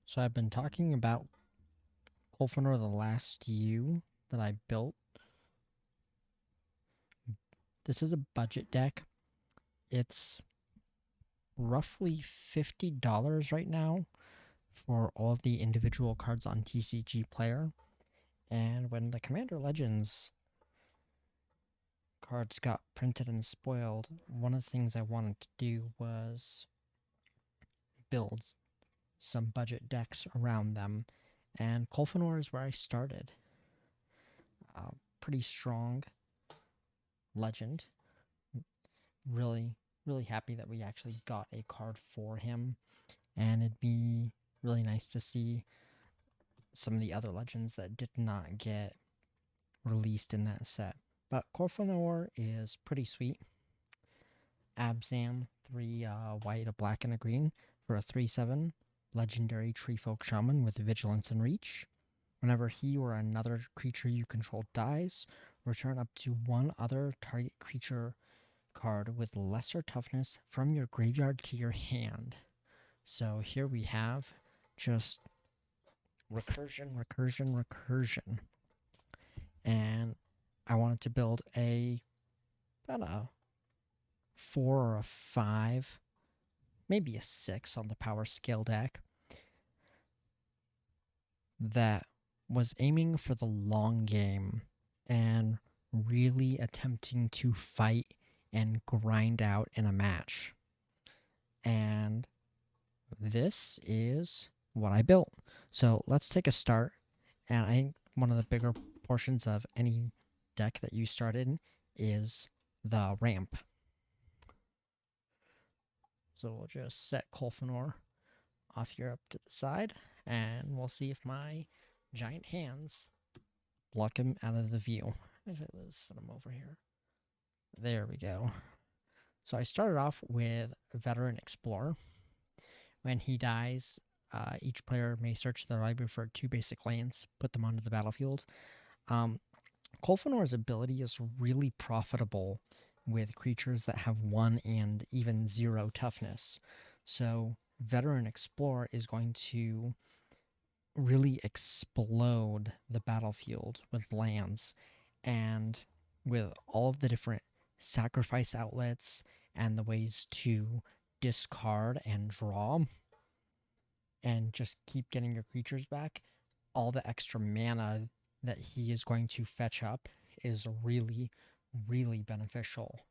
So I've been talking about Colfenor the Last U that I built. This is a budget deck. It's roughly $50 right now for all of the individual cards on TCG Player. And when the Commander Legends cards got printed and spoiled, one of the things I wanted to do was build some budget decks around them. And Colfenor is where I started. Pretty strong legend. Really, really happy that we actually got a card for him. And it'd be really nice to see some of the other legends that did not get released in that set. But Corfinor is pretty sweet. Abzan, 3 white, a black, and a green for a 3/7 legendary treefolk shaman with vigilance and reach. Whenever he or another creature you control dies, return up to one other target creature card with lesser toughness from your graveyard to your hand. So here we have just recursion, recursion, recursion. And I wanted to build about a 4 or a 5, maybe a 6 on the power scale deck that was aiming for the long game and really attempting to fight and grind out in a match. And this is what I built. So let's take a start. And I think one of the bigger portions of any deck that you start in is the ramp. So we'll just set Colfenor off here up to the side, and we'll see if my giant hands block him out of the view. Let's set him over here. There we go. So I started off with Veteran Explorer. When he dies, each player may search their library for 2 basic lands, put them onto the battlefield. Colfenor's ability is really profitable with creatures that have 1 and even 0 toughness. So Veteran Explorer is going to really explode the battlefield with lands, and with all of the different sacrifice outlets and the ways to discard and draw and just keep getting your creatures back, all the extra mana that he is going to fetch up is really, really beneficial.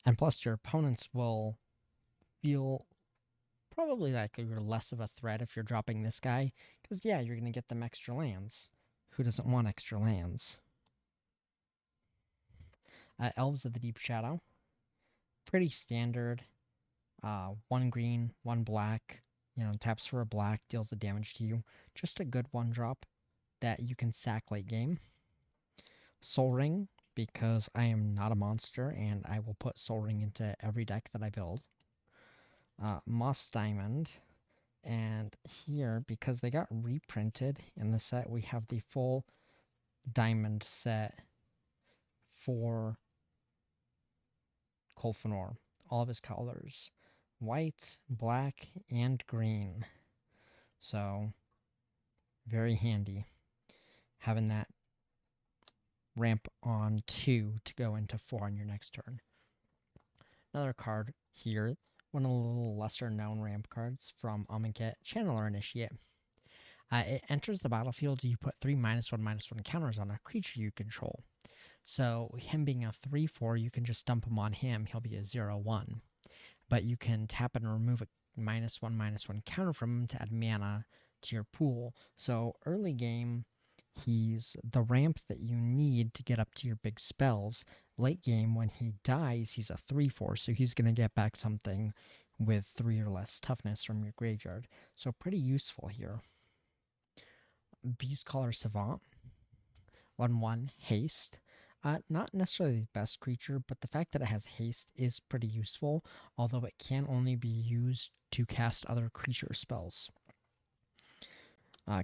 And plus, your opponents will feel probably like you're less of a threat if you're dropping this guy, because yeah, you're going to get them extra lands. Who doesn't want extra lands? Elves of the Deep Shadow, pretty standard. 1 green, 1 black. Taps for a black, deals the damage to you. Just a good 1-drop that you can sack late game. Soul Ring, because I am not a monster and I will put Soul Ring into every deck that I build. Moss Diamond, and here, because they got reprinted in the set, we have the full diamond set for Colfenor. All of his colors. White, black, and green. So, very handy. Having that ramp on 2 to go into 4 on your next turn. Another card here, one of the little lesser known ramp cards from Amonkhet, Channeler Initiate. It enters the battlefield, you put 3 -1/-1 counters on a creature you control. So him being a 3/4, you can just dump him on him, he'll be a 0/1. But you can tap and remove a -1/-1 counter from him to add mana to your pool. So early game, he's the ramp that you need to get up to your big spells. Late game, when he dies, he's a 3/4, so he's going to get back something with 3 or less toughness from your graveyard. So pretty useful here. Beastcaller Savant, 1/1 haste. Not necessarily the best creature, but the fact that it has haste is pretty useful, although it can only be used to cast other creature spells.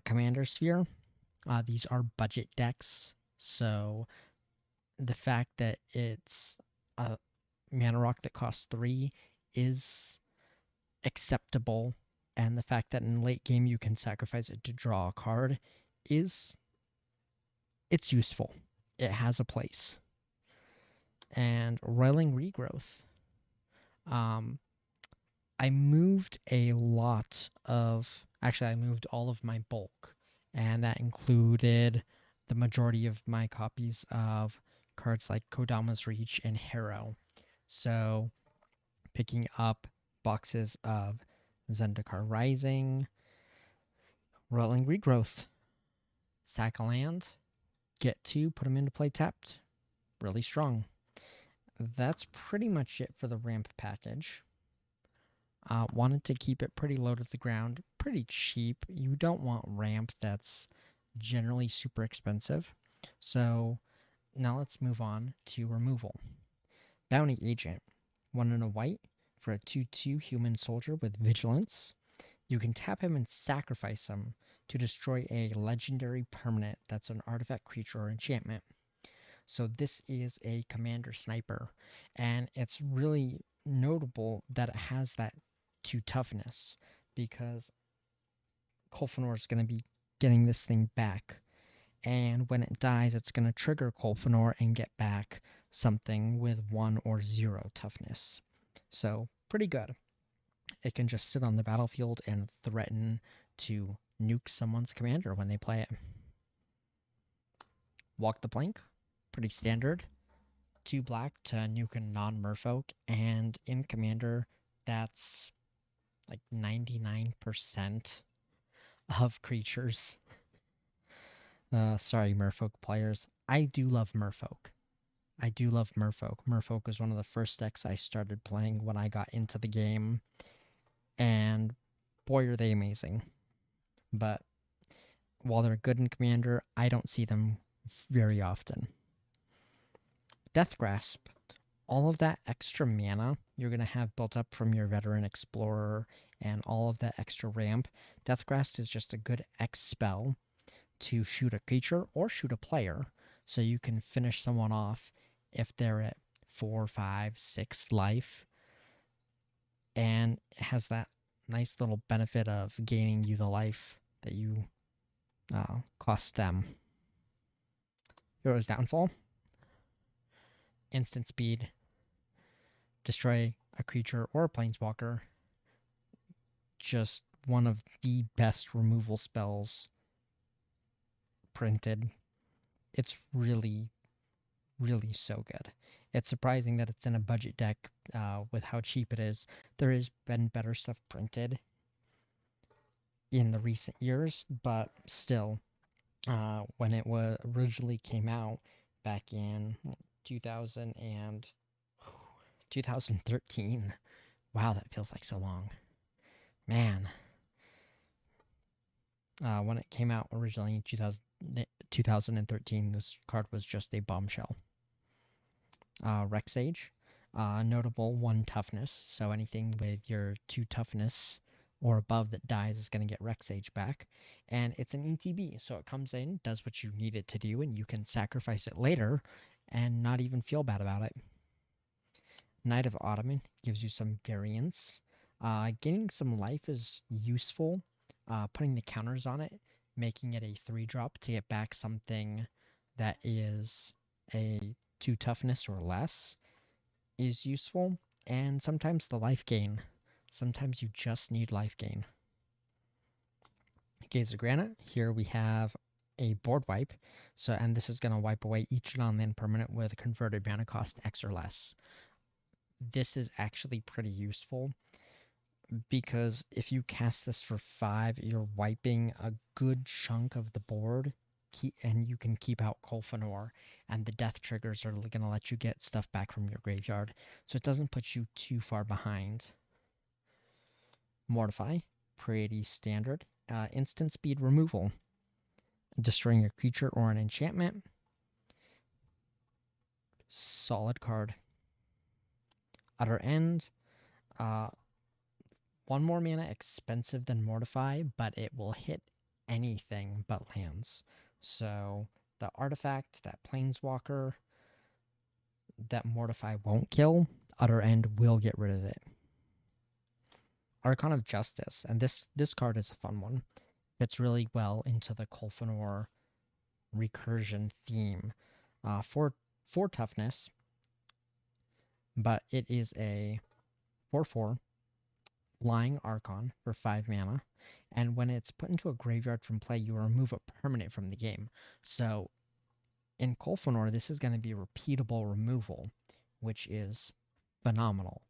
Commander Sphere. These are budget decks, so the fact that it's a mana rock that costs 3 is acceptable, and the fact that in late game you can sacrifice it to draw a card it's useful. It has a place. And Roiling Regrowth. I moved a lot of. Actually, I moved all of my bulk, and that included the majority of my copies of cards like Kodama's Reach and Harrow. So, picking up boxes of Zendikar Rising, Rolling Regrowth, sack a land, get two, put them into play tapped. Really strong. That's pretty much it for the ramp package. Wanted to keep it pretty low to the ground, pretty cheap. You don't want ramp that's generally super expensive. So now let's move on to removal. Bounty Agent, 1 and a white for a 2/2 human soldier with vigilance. You can tap him and sacrifice him to destroy a legendary permanent that's an artifact, creature, or enchantment. So this is a commander sniper, and it's really notable that it has that 2 toughness, because Colfenor is going to be getting this thing back. And when it dies, it's going to trigger Colfenor and get back something with 1 or 0 toughness. So, pretty good. It can just sit on the battlefield and threaten to nuke someone's commander when they play it. Walk the Plank, pretty standard. 2 black to nuke a non-merfolk, and in commander, that's like 99% of creatures. Sorry, merfolk players. I do love merfolk. Merfolk was one of the first decks I started playing when I got into the game, and boy, are they amazing. But while they're good in commander, I don't see them very often. Death Grasp. All of that extra mana you're going to have built up from your Veteran Explorer and all of that extra ramp. Death Grasp is just a good X spell to shoot a creature or shoot a player, so you can finish someone off if they're at 4, 5, 6 life. And it has that nice little benefit of gaining you the life that you cost them. Hero's Downfall. Instant speed. Destroy a creature or a planeswalker. Just one of the best removal spells printed. It's really, really so good. It's surprising that it's in a budget deck with how cheap it is. There has been better stuff printed in the recent years, but still, when it was originally came out back in 2013. Wow, that feels like so long. Man. When it came out originally in 2013, this card was just a bombshell. Rex Age. Notable 1 toughness, so anything with your 2 toughness or above that dies is going to get Rex Age back. And it's an ETB, so it comes in, does what you need it to do, and you can sacrifice it later and not even feel bad about it. Knight of Ottoman gives you some variance. Gaining some life is useful. Putting the counters on it, making it a 3-drop to get back something that is a 2 toughness or less is useful. And sometimes the life gain. Sometimes you just need life gain. Gaze of Granite. Here we have a board wipe. And this is going to wipe away each non-land permanent with a converted mana cost X or less. This is actually pretty useful, because if you cast this for 5, you're wiping a good chunk of the board, and you can keep out Colfenor, and the death triggers are going to let you get stuff back from your graveyard, so it doesn't put you too far behind. Mortify, pretty standard. Instant speed removal, destroying a creature or an enchantment. Solid card. Utter End. 1 more mana expensive than Mortify, but it will hit anything but lands. So the artifact, that planeswalker, that Mortify won't kill, Utter End will get rid of it. Archon of Justice, and this card is a fun one. Fits really well into the Colfenor recursion theme. For toughness, but it is a 4/4 flying Archon for 5 mana, and when it's put into a graveyard from play, you remove a permanent from the game. So in Colfenor, this is going to be repeatable removal, which is phenomenal.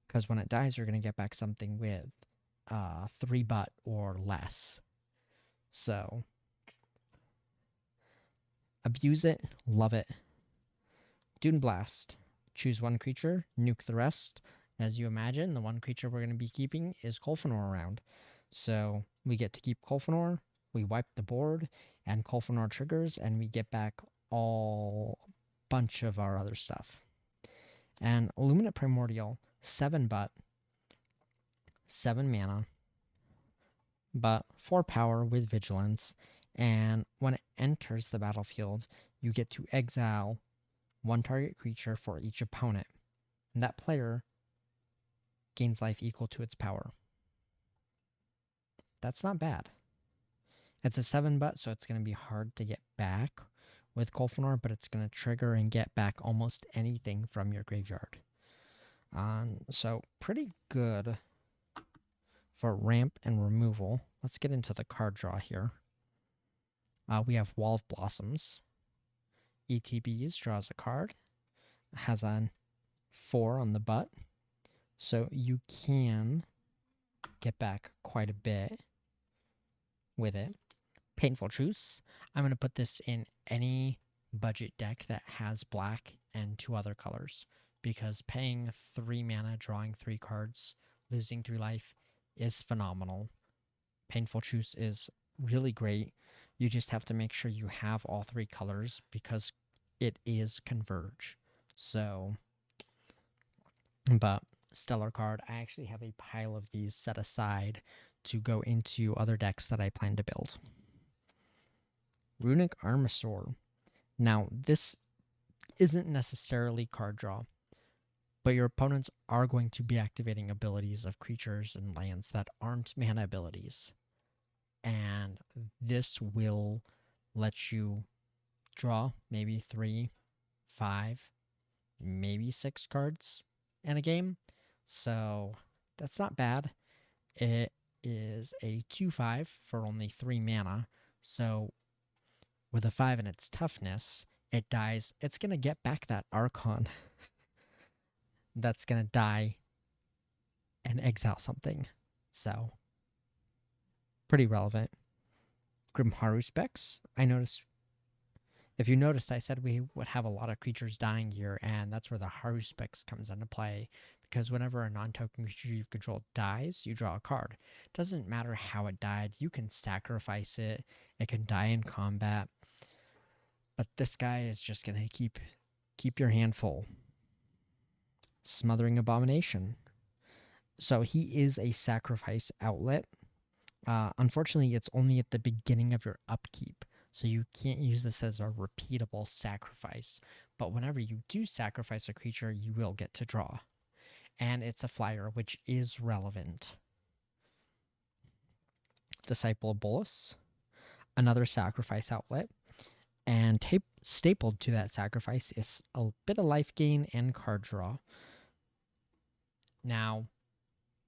Because when it dies, you're going to get back something with 3 but or less. So abuse it, love it. Dune Blast. Choose one creature, nuke the rest. As you imagine, the one creature we're going to be keeping is Colfenor around. So we get to keep Colfenor, we wipe the board, and Colfenor triggers, and we get back all bunch of our other stuff. And Illuminate Primordial, 7 but, 7 mana, but 4 power with Vigilance, and when it enters the battlefield, you get to exile 1 target creature for each opponent, and that player gains life equal to its power. That's not bad. It's a 7 but, so it's going to be hard to get back with Colfenor, but it's going to trigger and get back almost anything from your graveyard. So pretty good for ramp and removal. Let's get into the card draw here. We have Wall of Blossoms. ETBs draws a card. Has a 4 on the butt. So you can get back quite a bit with it. Painful Truce. I'm going to put this in any budget deck that has black and 2 other colors, because paying 3 mana, drawing 3 cards, losing 3 life is phenomenal. Painful Truce is really great. You just have to make sure you have all 3 colors, because it is Converge. So, but stellar card. I actually have a pile of these set aside to go into other decks that I plan to build. Runic Armasaur. Now, this isn't necessarily card draw, but your opponents are going to be activating abilities of creatures and lands that aren't mana abilities. And this will let you draw maybe 3, 5, maybe 6 cards in a game. So that's not bad. It is a 2/5 for only 3 mana. So with a 5 in its toughness, it dies. It's going to get back that Archon that's going to die and exile something. So pretty relevant. Grim Haruspex. If you noticed, I said we would have a lot of creatures dying here, and that's where the Haruspex comes into play. Because whenever a non-token creature you control dies, you draw a card. Doesn't matter how it died. You can sacrifice it. It can die in combat. But this guy is just going to keep your hand full. Smothering Abomination. So he is a sacrifice outlet. Unfortunately, it's only at the beginning of your upkeep. So you can't use this as a repeatable sacrifice. But whenever you do sacrifice a creature, you will get to draw. And it's a flyer, which is relevant. Disciple of Bolus. Another sacrifice outlet. And stapled to that sacrifice is a bit of life gain and card draw. Now,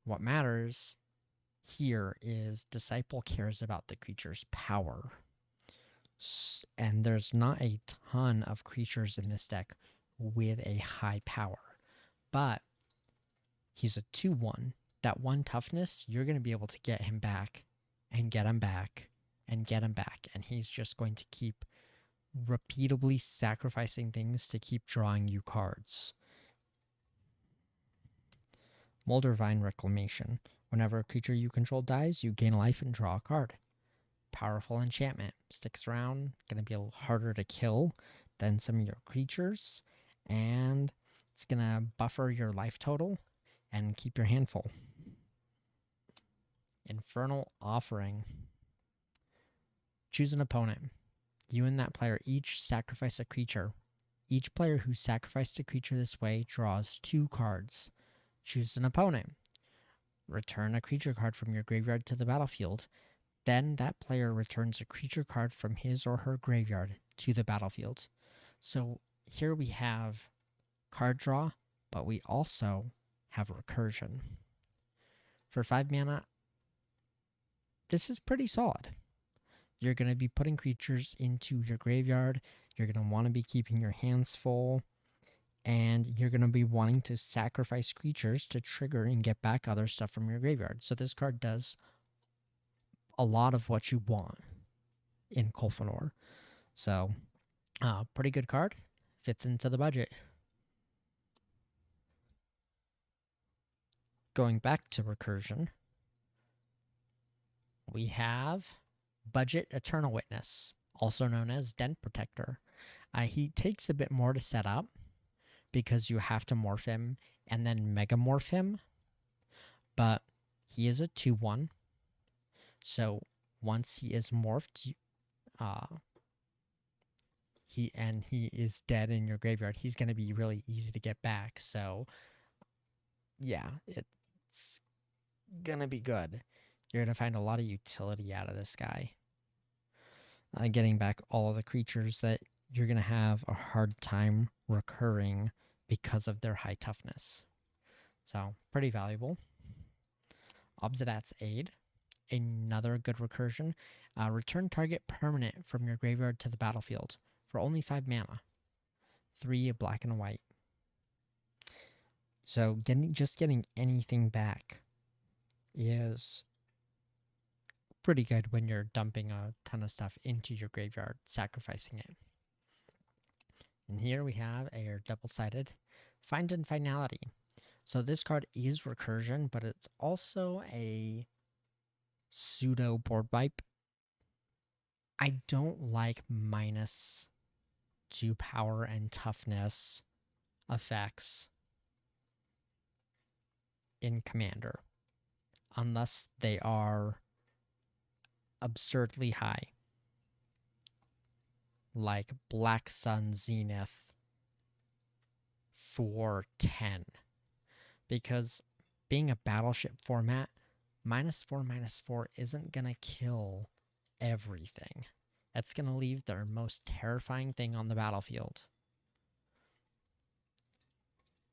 what matters here is Disciple cares about the creature's power. And there's not a ton of creatures in this deck with a high power. But he's a 2/1. That 1 toughness, you're going to be able to get him back and get him back and get him back. And he's just going to keep repeatedly sacrificing things to keep drawing you cards. Moldervine Reclamation. Whenever a creature you control dies, you gain life and draw a card. Powerful enchantment. Sticks around. Going to be a little harder to kill than some of your creatures. And it's going to buffer your life total and keep your hand full. Infernal Offering. Choose an opponent. You and that player each sacrifice a creature. Each player who sacrificed a creature this way draws 2 cards. Choose an opponent. return a creature card from your graveyard to the battlefield. Then that player returns a creature card from his or her graveyard to the battlefield. So here we have card draw, but we also have recursion. For 5 mana, this is pretty solid. You're going to be putting creatures into your graveyard. You're going to want to be keeping your hands full. And you're going to be wanting to sacrifice creatures to trigger and get back other stuff from your graveyard. So this card does a lot of what you want in Colfenor. So, pretty good card. Fits into the budget. Going back to recursion, we have Budget Eternal Witness, also known as Den Protector. He takes a bit more to set up because you have to morph him and then megamorph him, but he is a 2/1. So once he is morphed, he is dead in your graveyard. He's going to be really easy to get back. So yeah, it's gonna be good. You're gonna find a lot of utility out of this guy. Getting back all of the creatures that you're gonna have a hard time recurring because of their high toughness. So pretty valuable. Obsidat's Aid, another good recursion. Return target permanent from your graveyard to the battlefield for only 5 mana. 3 black and white. So getting anything back is pretty good when you're dumping a ton of stuff into your graveyard, sacrificing it. And here we have a double-sided Find and Finality. So this card is recursion, but it's also a pseudo board wipe. I don't like -2 power and toughness effects in Commander, unless they are absurdly high, like Black Sun Zenith for 10. Because being a battleship format, -4/-4 isn't going to kill everything. That's going to leave their most terrifying thing on the battlefield.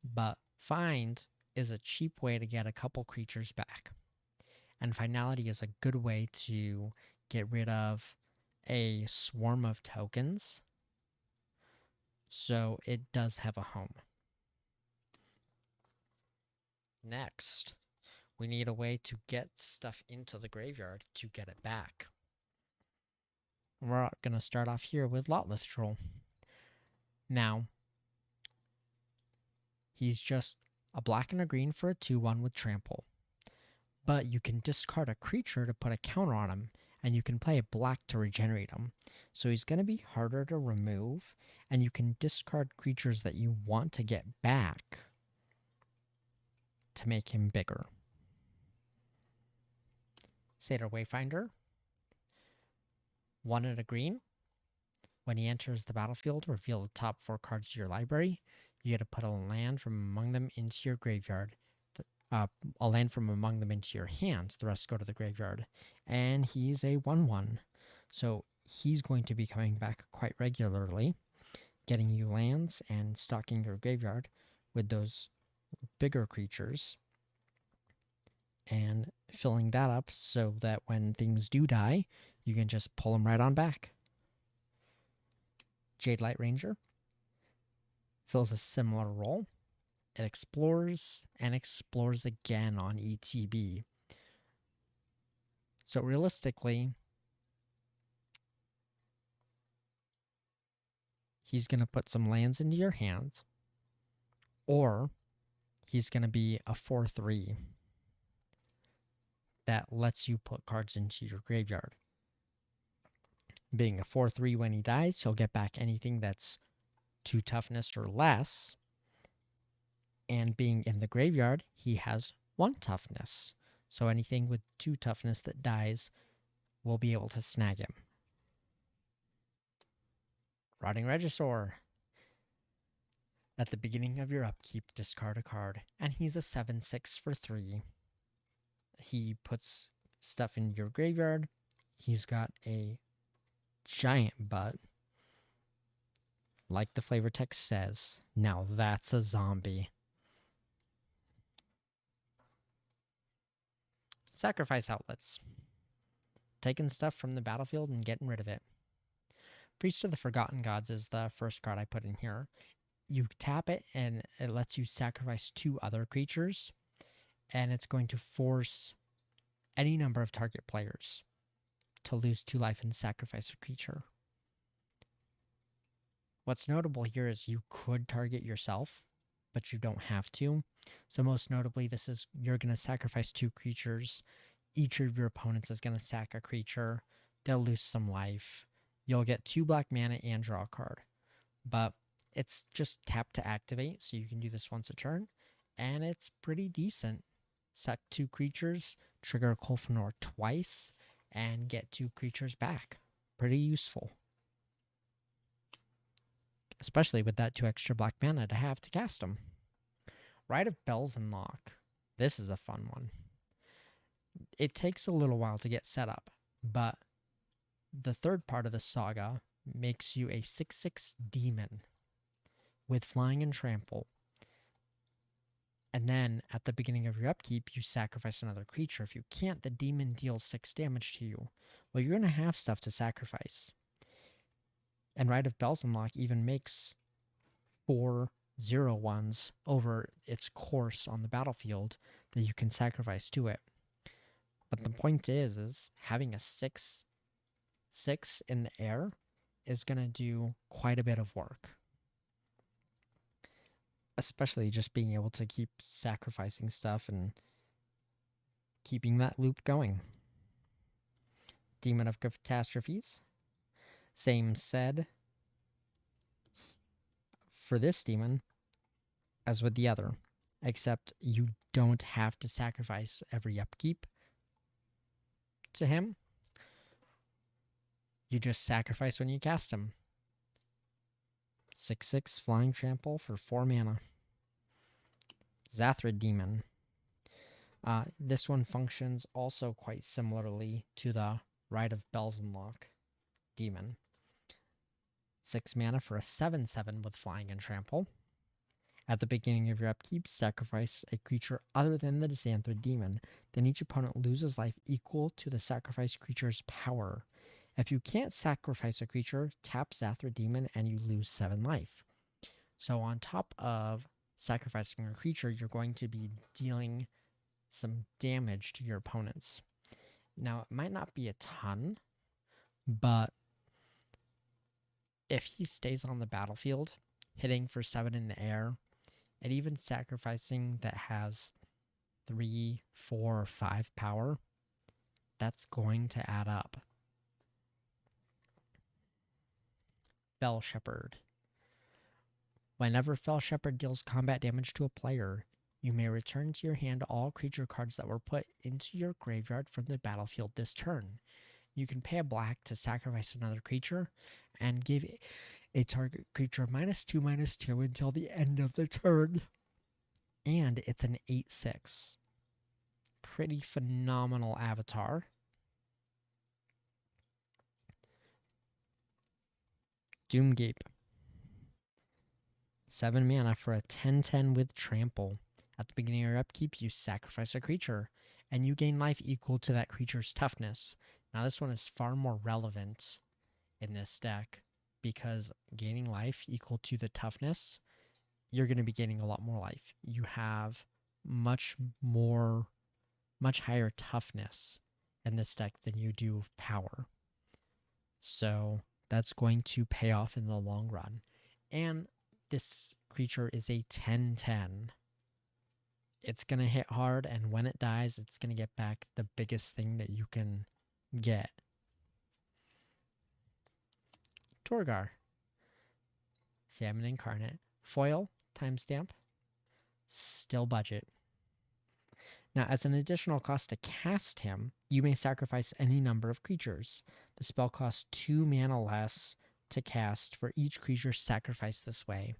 But Find is a cheap way to get a couple creatures back. And Finality is a good way to get rid of a swarm of tokens. So it does have a home. Next, we need a way to get stuff into the graveyard to get it back. We're going to start off here with Lotless Troll. Now, he's just a black and a green for a 2/1 with trample. But you can discard a creature to put a counter on him, and you can play a black to regenerate him. So he's going to be harder to remove, and you can discard creatures that you want to get back to make him bigger. Satyr Wayfinder, 1 and a green. When he enters the battlefield, reveal the top 4 cards of your library. You get to put a land from among them into your graveyard. A land from among them into your hands. The rest go to the graveyard. And he's a 1/1. So he's going to be coming back quite regularly, getting you lands and stocking your graveyard with those bigger creatures and filling that up so that when things do die, you can just pull them right on back. Jade Light Ranger fills a similar role. It explores and explores again on ETB. So realistically, he's going to put some lands into your hands, or he's going to be a 4/3 that lets you put cards into your graveyard. Being a 4/3 when he dies, he'll get back anything that's 2 toughness or less. And being in the graveyard, he has 1 toughness. So anything with 2 toughness that dies will be able to snag him. Rotting Regisaur. At the beginning of your upkeep, discard a card, and he's a 7/6 for 3. he puts stuff in your graveyard. He's got a giant butt. Like the flavor text says, now that's a zombie. Sacrifice outlets. Taking stuff from the battlefield and getting rid of it. Priest of the Forgotten Gods is the first card I put in here. You tap it and it lets you sacrifice 2 other creatures, and it's going to force any number of target players to lose 2 life and sacrifice a creature. What's notable here is you could target yourself, but you don't have to. So most notably, this is you're going to sacrifice 2 creatures. Each of your opponents is going to sack a creature. They'll lose some life. You'll get 2 black mana and draw a card. But it's just tap to activate, so you can do this once a turn. And it's pretty decent. Sack 2 creatures, trigger Colfenor twice, and get 2 creatures back. Pretty useful. Especially with that 2 extra black mana to have to cast them. Rite of Bells and Lock. This is a fun one. It takes a little while to get set up, but the third part of the saga makes you a 6/6 demon with flying and trample. And then at the beginning of your upkeep, you sacrifice another creature. If you can't, the demon deals 6 damage to you. Well, you're going to have stuff to sacrifice. And Rite of Bells and Lock even makes 4 0/1s over its course on the battlefield that you can sacrifice to it. But the point is having a 6/6 in the air is going to do quite a bit of work. Especially just being able to keep sacrificing stuff and keeping that loop going. Demon of Catastrophes. Same said for this demon as with the other, except you don't have to sacrifice every upkeep to him. You just sacrifice when you cast him. 6/6 Flying Trample for 4 mana. Zathra Demon. This one functions also quite similarly to the Rite of Bells and Lock Demon. 6 mana for a 7/7 with Flying and Trample. At the beginning of your upkeep, sacrifice a creature other than the Zathra Demon. Then each opponent loses life equal to the sacrificed creature's power. If you can't sacrifice a creature, tap Zathra Demon and you lose 7 life. So on top of sacrificing a creature, you're going to be dealing some damage to your opponents. Now, it might not be a ton, but if he stays on the battlefield, hitting for 7 in the air, and even sacrificing that has 3, 4, or 5 power, that's going to add up. Fell Shepherd. Whenever Fell Shepherd deals combat damage to a player, you may return to your hand all creature cards that were put into your graveyard from the battlefield this turn. You can pay a black to sacrifice another creature and give a target creature -2/-2 until the end of the turn. And it's an 8/6. Pretty phenomenal avatar. Doomgape. 7 mana for a 10/10 with Trample. At the beginning of your upkeep, you sacrifice a creature, and you gain life equal to that creature's toughness. Now, this one is far more relevant in this deck, because gaining life equal to the toughness, you're going to be gaining a lot more life. You have much higher toughness in this deck than you do power. So that's going to pay off in the long run. And this creature is a 10/10. It's going to hit hard, and when it dies, it's going to get back the biggest thing that you can get. Torgar. Famine Incarnate. Foil, timestamp. Still budget. Now, as an additional cost to cast him, you may sacrifice any number of creatures. The spell costs 2 mana less to cast for each creature sacrificed this way.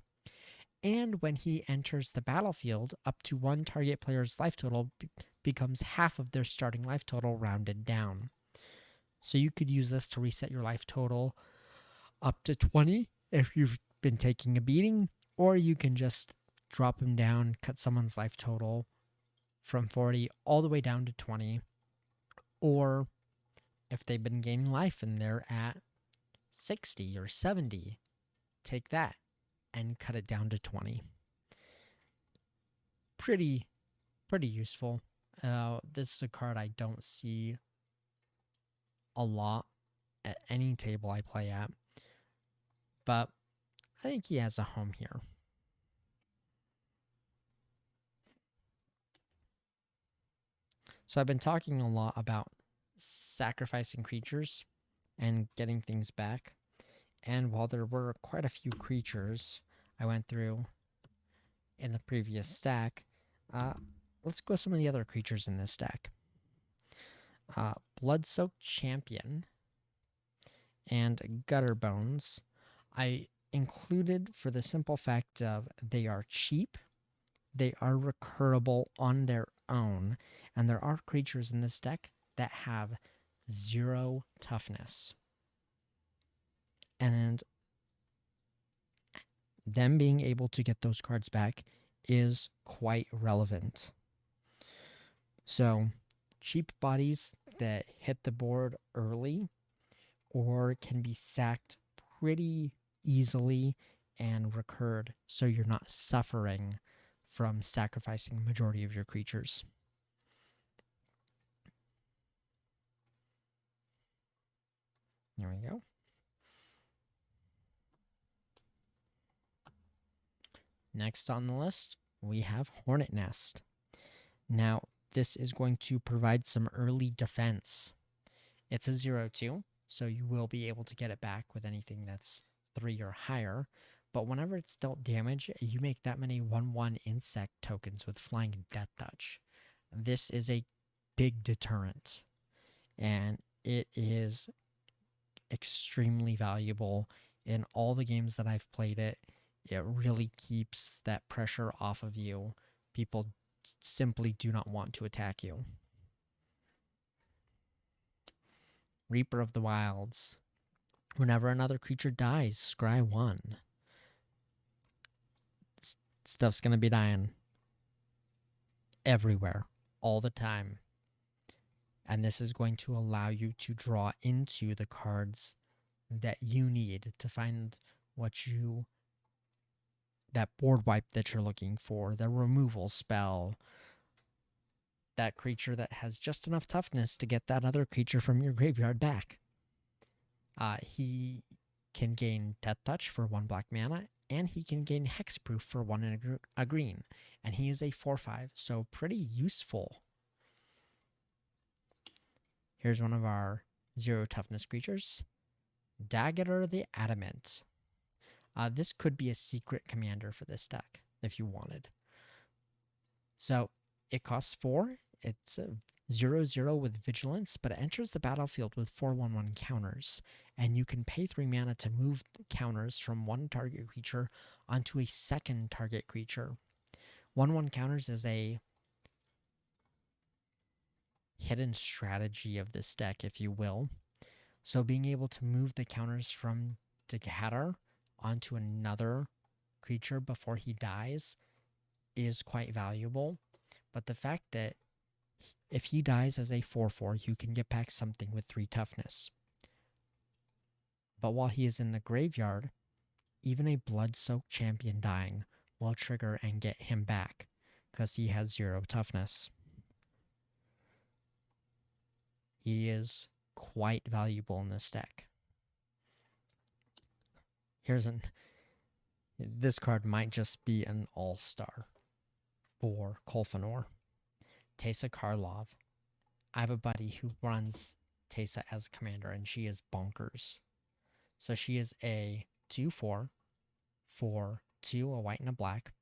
And when he enters the battlefield, up to 1 target player's life total becomes half of their starting life total rounded down. So you could use this to reset your life total up to 20 if you've been taking a beating, or you can just drop them down, cut someone's life total from 40 all the way down to 20, or if they've been gaining life and they're at 60 or 70, take that and cut it down to 20. Pretty useful. This is a card I don't see a lot at any table I play at, but I think he has a home here. So I've been talking a lot about sacrificing creatures and getting things back. And while there were quite a few creatures I went through in the previous stack, let's go some of the other creatures in this stack. Blood-Soaked Champion and Gutter Bones I included for the simple fact of they are cheap, they are recurable on their own, and there are creatures in this deck that have 0 toughness. And them being able to get those cards back is quite relevant. So, cheap bodies that hit the board early or can be sacked pretty easily and recurred, so you're not suffering from sacrificing the majority of your creatures. There we go. Next on the list, we have Hornet Nest. Now, this is going to provide some early defense. It's a 0/2, so you will be able to get it back with anything that's 3 or higher. But whenever it's dealt damage, you make that many 1/1 insect tokens with Flying and Death Touch. This is a big deterrent, and it is extremely valuable in all the games that I've played it. It really keeps that pressure off of you. People simply do not want to attack you. Reaper of the Wilds. Whenever another creature dies, scry 1. Stuff's going to be dying everywhere, all the time. And this is going to allow you to draw into the cards that you need to find that board wipe that you're looking for, the removal spell, that creature that has just enough toughness to get that other creature from your graveyard back. He can gain Death Touch for 1 black mana, and he can gain Hexproof for 1 and a green. And he is a 4/5, so pretty useful. Here's one of our 0 toughness creatures, Dagger the Adamant. This could be a secret commander for this deck if you wanted. So it costs 4. It's a 0/0 with Vigilance, but it enters the battlefield with 4/1/1 counters, and you can pay 3 mana to move the counters from one target creature onto a second target creature. 1/1 counters is a hidden strategy of this deck, if you will. So being able to move the counters from Dagger onto another creature before he dies is quite valuable. But the fact that if he dies as a 4/4, you can get back something with 3 toughness. But while he is in the graveyard, even a Blood-Soaked Champion dying will trigger and get him back because he has 0 toughness. He is quite valuable in this deck. This card might just be an all-star for Colfenor. Teysa Karlov. I have a buddy who runs Teysa as a commander, and she is bonkers. So she is a 2/4 for 2, a white and a black.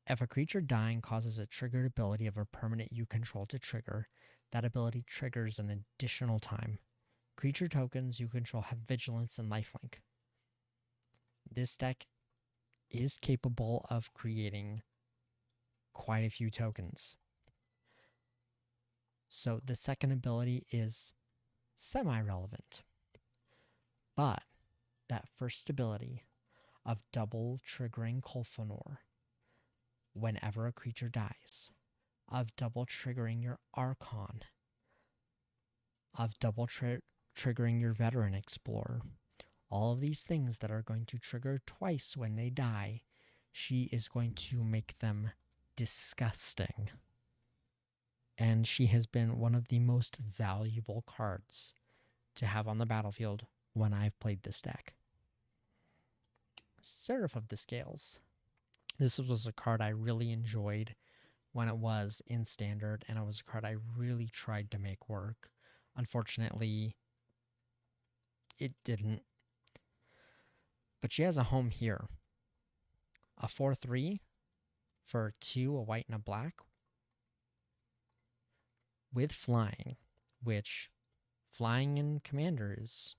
If a creature dying causes a triggered ability of a permanent you control to trigger, that ability triggers an additional time. Creature tokens you control have Vigilance and Lifelink. This deck is capable of creating quite a few tokens. So the second ability is semi-relevant. But that first ability of double triggering Colfenor whenever a creature dies, of double triggering your Archon, of double triggering your Veteran Explorer, all of these things that are going to trigger twice when they die, she is going to make them disgusting. And she has been one of the most valuable cards to have on the battlefield when I've played this deck. Seraph of the Scales. This was a card I really enjoyed when it was in Standard, and it was a card I really tried to make work. Unfortunately, it didn't. But she has a home here. A 4/3 for 2, a white and a black, with flying, which flying in Commanders,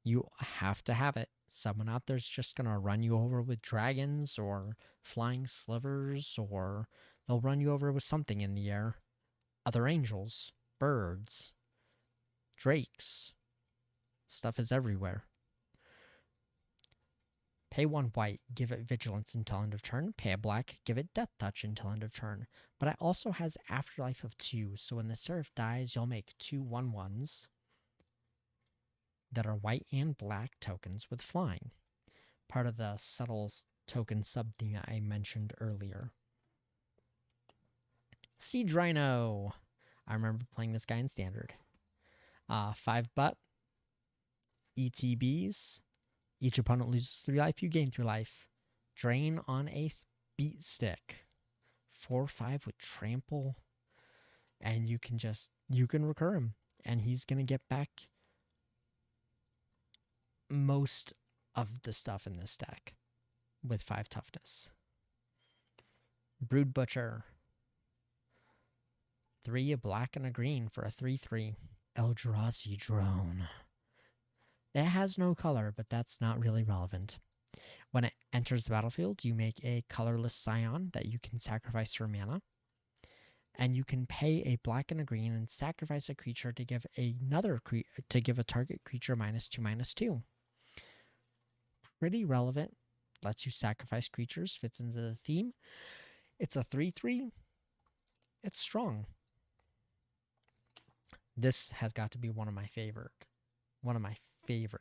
you have to have it. Someone out there's just going to run you over with dragons or flying slivers, or they'll run you over with something in the air. Other angels, birds, drakes. Stuff is everywhere. Pay 1 white, give it vigilance until end of turn. Pay a black, give it death touch until end of turn. But it also has afterlife of 2, so when the Seraph dies, you'll make 2 1/1s that are white and black tokens with flying. Part of the subtle token sub-theme I mentioned earlier. Siege Rhino. I remember playing this guy in Standard. 5 butt. ETBs. Each opponent loses 3 life, you gain 3 life. Drain on a beat stick. 4/5 with trample. And you can recur him. And he's going to get back most of the stuff in this deck with 5 toughness. Brood Butcher. 3, a black and a green for a 3/3. Eldrazi Drone. It has no color, but that's not really relevant. When it enters the battlefield, you make a colorless Scion that you can sacrifice for mana. And you can pay a black and a green and sacrifice a creature to give a target creature -2/-2. Pretty relevant. Lets you sacrifice creatures, fits into the theme. It's a 3/3. It's strong. This has got to be one of my favorite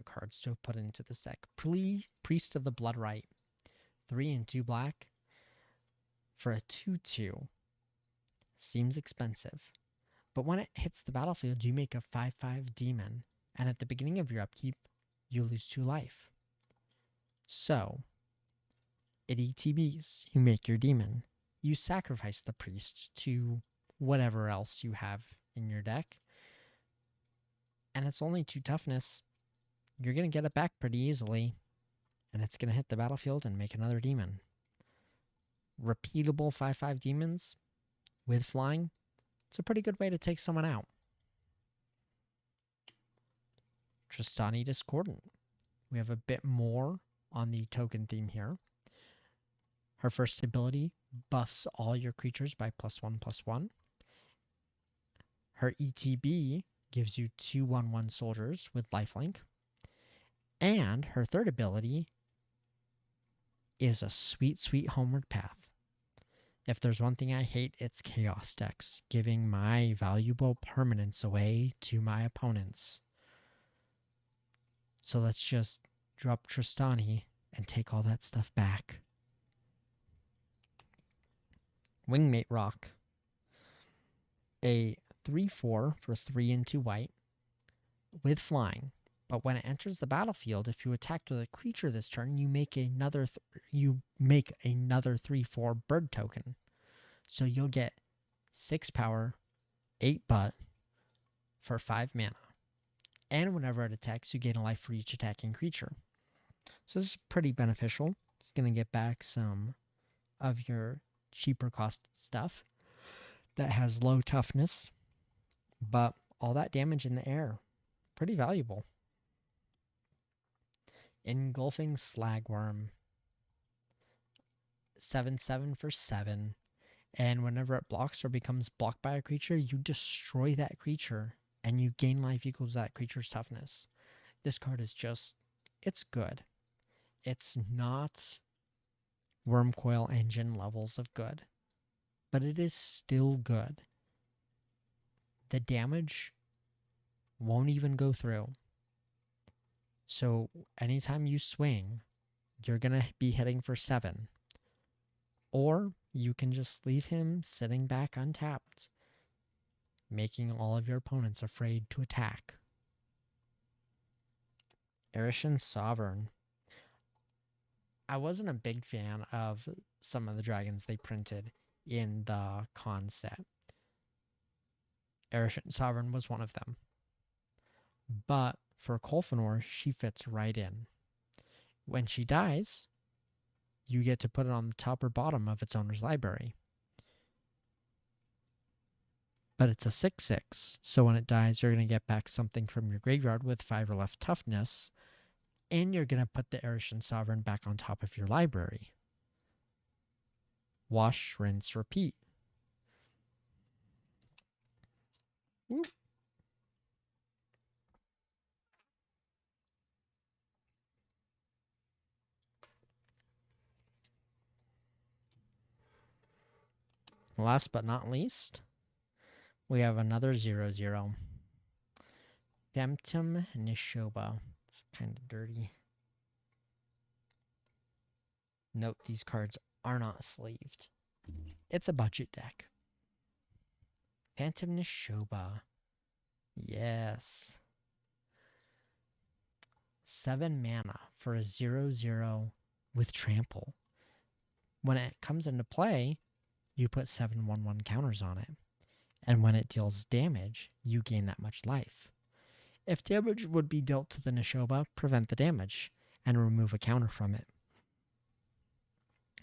cards to put into this deck. Priest of the Bloodright. 3 and 2 black for a 2/2. Seems expensive. But when it hits the battlefield, you make a 5/5 demon. And at the beginning of your upkeep, you lose 2 life. So, it ETBs. You make your demon. You sacrifice the priest to whatever else you have in your deck. And it's only 2 toughness. You're going to get it back pretty easily. And it's going to hit the battlefield and make another demon. Repeatable 5/5 demons with flying. It's a pretty good way to take someone out. Tristani Discordant. We have a bit more on the token theme here. Her first ability buffs all your creatures by +1/+1. Her ETB gives you 2 1/1 soldiers with lifelink. And her third ability is a sweet, sweet homeward path. If there's one thing I hate, it's chaos decks, giving my valuable permanents away to my opponents. So let's just drop Tristani and take all that stuff back. Wingmate Rock. A 3/4 for 3 and 2 white with flying. But when it enters the battlefield, if you attacked with a creature this turn, you make another 3/4 bird token. So you'll get 6 power, 8 butt for 5 mana. And whenever it attacks, you gain a life for each attacking creature. So this is pretty beneficial. It's going to get back some of your cheaper cost stuff that has low toughness, but all that damage in the air. Pretty valuable. Engulfing Slagworm. 7/7 for 7. And whenever it blocks or becomes blocked by a creature, you destroy that creature and you gain life equals that creature's toughness. This card is just, it's good. It's not Wormcoil Engine levels of good, but it is still good. The damage won't even go through. So anytime you swing, you're going to be hitting for 7. Or you can just leave him sitting back untapped, making all of your opponents afraid to attack. Erishan Sovereign. I wasn't a big fan of some of the dragons they printed in the con set. Erishan Sovereign was one of them. But for Colfenor, she fits right in. When she dies, you get to put it on the top or bottom of its owner's library. But it's a 6/6, so when it dies, you're going to get back something from your graveyard with 5 or less toughness, and you're going to put the Erishan Sovereign back on top of your library. Wash, rinse, repeat. Whoop. Last but not least, we have another 0/0. Phantom Nishoba. It's kind of dirty. Note these cards are not sleeved. It's a budget deck. Phantom Nishoba. Yes. 7 mana for a 0/0 with trample. When it comes into play, you put 7 1/1 counters on it. And when it deals damage, you gain that much life. If damage would be dealt to the Nishoba, prevent the damage and remove a counter from it.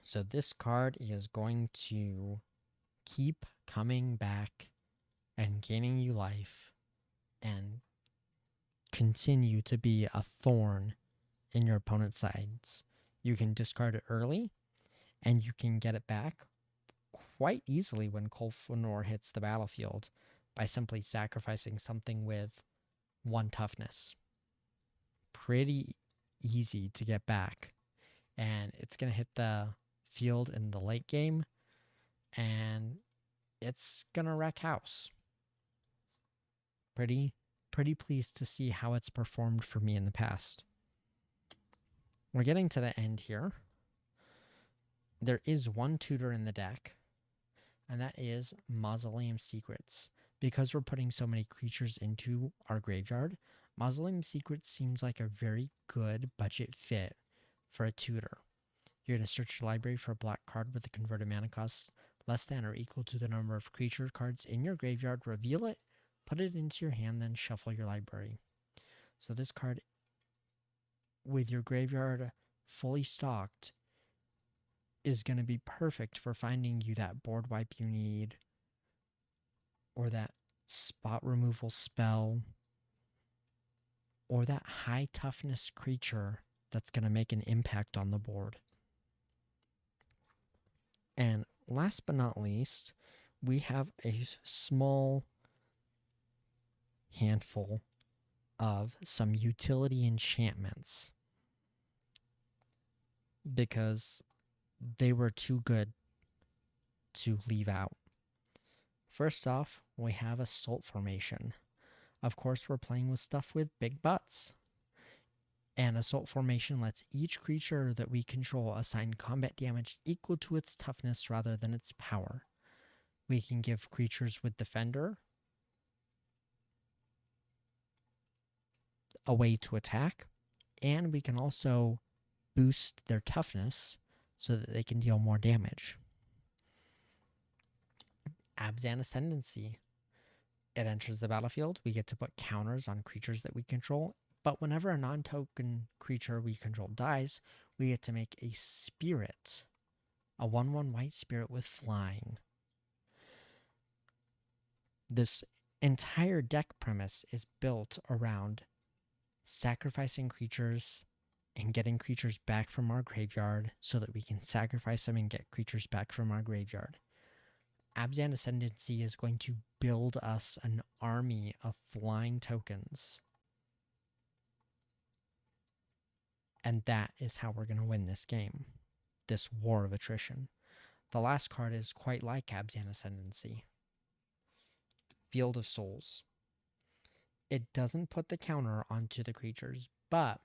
So this card is going to keep coming back and gaining you life and continue to be a thorn in your opponent's sides. You can discard it early and you can get it back quite easily when Colfenor hits the battlefield by simply sacrificing something with 1 toughness. Pretty easy to get back. And it's going to hit the field in the late game and it's going to wreck house. Pretty pleased to see how it's performed for me in the past. We're getting to the end here. There is one tutor in the deck, and that is Mausoleum Secrets. Because we're putting so many creatures into our graveyard, Mausoleum Secrets seems like a very good budget fit for a tutor. You're going to search your library for a black card with a converted mana cost less than or equal to the number of creature cards in your graveyard, reveal it, put it into your hand, then shuffle your library. So this card, with your graveyard fully stocked, is going to be perfect for finding you that board wipe you need, or that spot removal spell, or that high toughness creature that's going to make an impact on the board. And last but not least, we have a small handful of some utility enchantments because they were too good to leave out. First off, we have Assault Formation. Of course, we're playing with stuff with big butts. And Assault Formation lets each creature that we control assign combat damage equal to its toughness rather than its power. We can give creatures with Defender a way to attack, and we can also boost their toughness so that they can deal more damage. Abzan Ascendancy. It enters the battlefield. We get to put counters on creatures that we control, but whenever a non-token creature we control dies, we get to make a spirit, a 1/1 white spirit with flying. This entire deck premise is built around sacrificing creatures and getting creatures back from our graveyard so that we can sacrifice them and get creatures back from our graveyard. Abzan Ascendancy is going to build us an army of flying tokens. And that is how we're going to win this game, this war of attrition. The last card is quite like Abzan Ascendancy. Field of Souls. It doesn't put the counter onto the creatures, but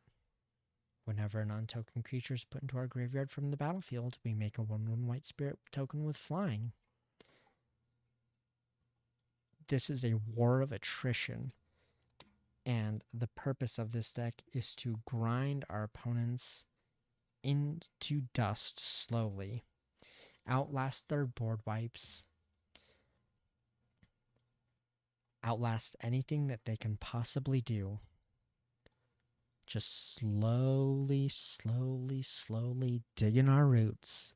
whenever an untoken creature is put into our graveyard from the battlefield, we make a 1/1 white spirit token with flying. This is a war of attrition, and the purpose of this deck is to grind our opponents into dust slowly, outlast their board wipes, outlast anything that they can possibly do. Just slowly, slowly, slowly dig in our roots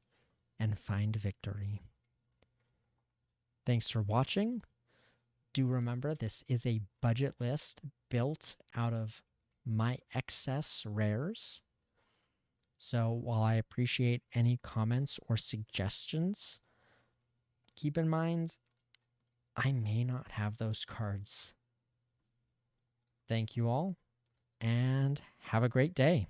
and find victory. Thanks for watching. Do remember, this is a budget list built out of my excess rares. So while I appreciate any comments or suggestions, keep in mind, I may not have those cards. Thank you all, and have a great day.